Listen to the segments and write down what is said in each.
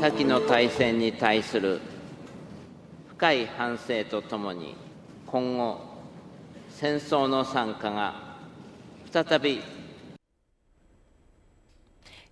先の大戦に対する深い反省とともに、今後戦争の惨禍が再び。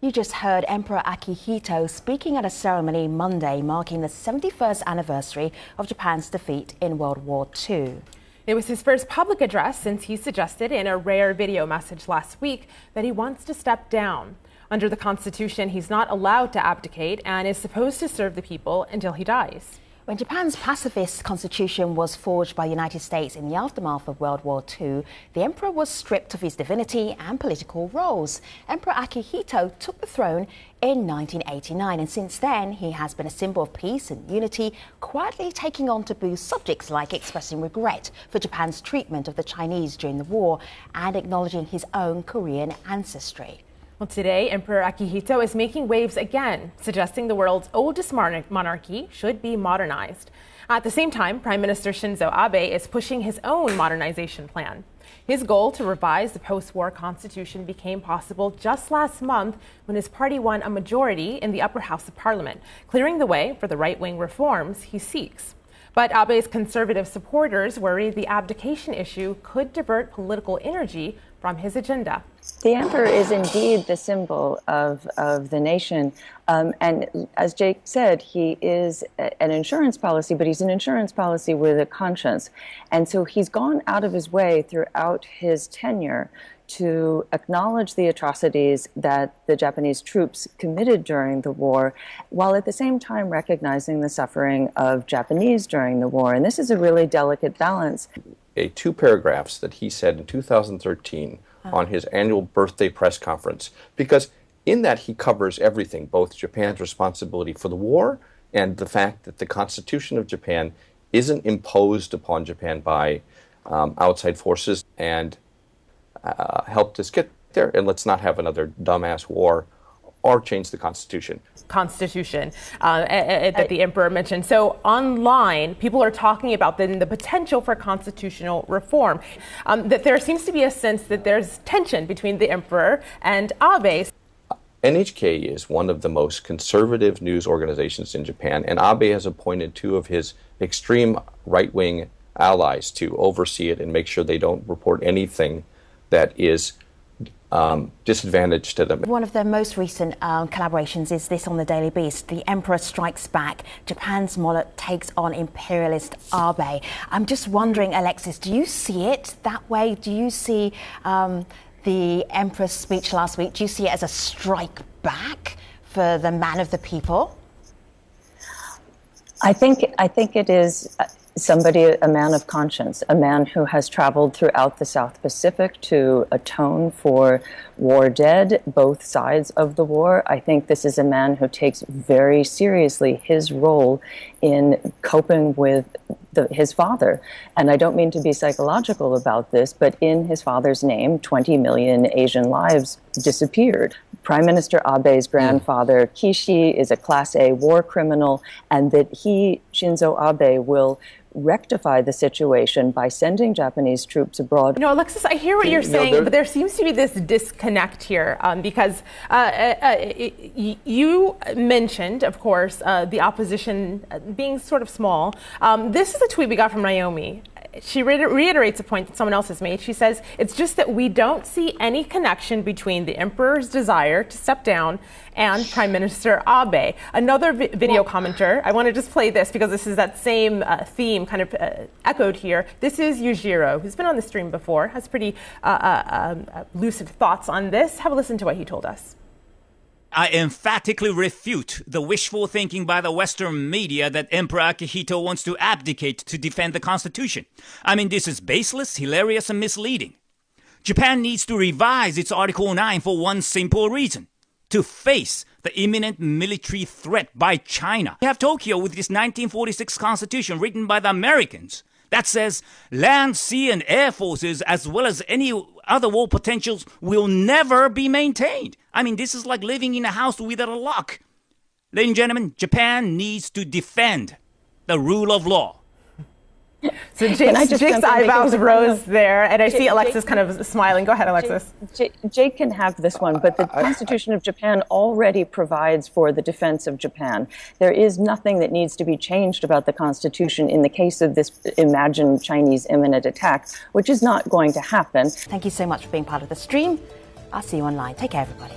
You just heard Emperor Akihito speaking at a ceremony Monday marking the 71st anniversary of Japan's defeat in World War II. It was his first public address since he suggested in a rare video message last week that he wants to step down. Under the Constitution, he's not allowed to abdicate and is supposed to serve the people until he dies. When Japan's pacifist constitution was forged by the United States in the aftermath of World War II, the emperor was stripped of his divinity and political roles. Emperor Akihito took the throne in 1989, and since then he has been a symbol of peace and unity, quietly taking on taboo subjects like expressing regret for Japan's treatment of the Chinese during the war and acknowledging his own Korean ancestry. Well, today, Emperor Akihito is making waves again, suggesting the world's oldest monarchy should be modernized. At the same time, Prime Minister Shinzo Abe is pushing his own modernization plan. His goal to revise the post-war constitution became possible just last month when his party won a majority in the upper house of parliament, clearing the way for the right-wing reforms he seeks. But Abe's conservative supporters worry the abdication issue could divert political energy from his agenda. The emperor is indeed the symbol of the nation. And as Jake said, he is an insurance policy, but he's an insurance policy with a conscience. And so he's gone out of his way throughout his tenure to acknowledge the atrocities that the Japanese troops committed during the war, while at the same time recognizing the suffering of Japanese during the war. And this is a really delicate balance. Two paragraphs that he said in 2013 on his annual birthday press conference, because in that he covers everything, both Japan's responsibility for the war and the fact that the Constitution of Japan isn't imposed upon Japan by outside forces, and helped us get there. And let's not have another dumbass war or change the Constitution. That the emperor mentioned. So online, people are talking about the potential for constitutional reform. That there seems to be a sense that there's tension between the emperor and Abe. NHK is one of the most conservative news organizations in Japan, and Abe has appointed two of his extreme right-wing allies to oversee it and make sure they don't report anything that is disadvantage to them. One of the most recent collaborations is this on the Daily Beast. The Emperor strikes back. Japan's monarch takes on imperialist Abe. I'm just wondering, Alexis, do you see it that way? Do you see the Emperor's speech last week, do you see it as a strike back for the man of the people? I think it is somebody, a man of conscience, a man who has traveled throughout the South Pacific to atone for war dead, both sides of the war. I think this is a man who takes very seriously his role in coping with his father. And I don't mean to be psychological about this, but in his father's name, 20 million Asian lives disappeared. Prime Minister Abe's grandfather, Kishi, is a Class A war criminal, and that he, Shinzo Abe, will rectify the situation by sending Japanese troops abroad. You know, Alexis, I hear what you're saying, but there seems to be this disconnect here because you mentioned, of course, the opposition being sort of small. This is a tweet we got from Naomi. She reiterates a point that someone else has made. She says, it's just that we don't see any connection between the emperor's desire to step down and Prime Minister Abe. Another video commenter, I want to just play this because this is that same theme kind of echoed here. This is Yujiro, who's been on the stream before, has pretty lucid thoughts on this. Have a listen to what he told us. I emphatically refute the wishful thinking by the Western media that Emperor Akihito wants to abdicate to defend the Constitution. I mean, this is baseless, hilarious, and misleading. Japan needs to revise its Article 9 for one simple reason: to face the imminent military threat by China. We have Tokyo with this 1946 Constitution written by the Americans that says land, sea, and air forces, as well as any other war potentials, will never be maintained. I mean, this is like living in a house without a lock. Ladies and gentlemen, Japan needs to defend the rule of law. So Jake's eyebrows rose there, and I see Alexis kind of smiling. Go ahead, Alexis. Jake can have this one, but the Constitution of Japan already provides for the defense of Japan. There is nothing that needs to be changed about the Constitution in the case of this imagined Chinese imminent attack, which is not going to happen. Thank you so much for being part of the stream. I'll see you online. Take care, everybody.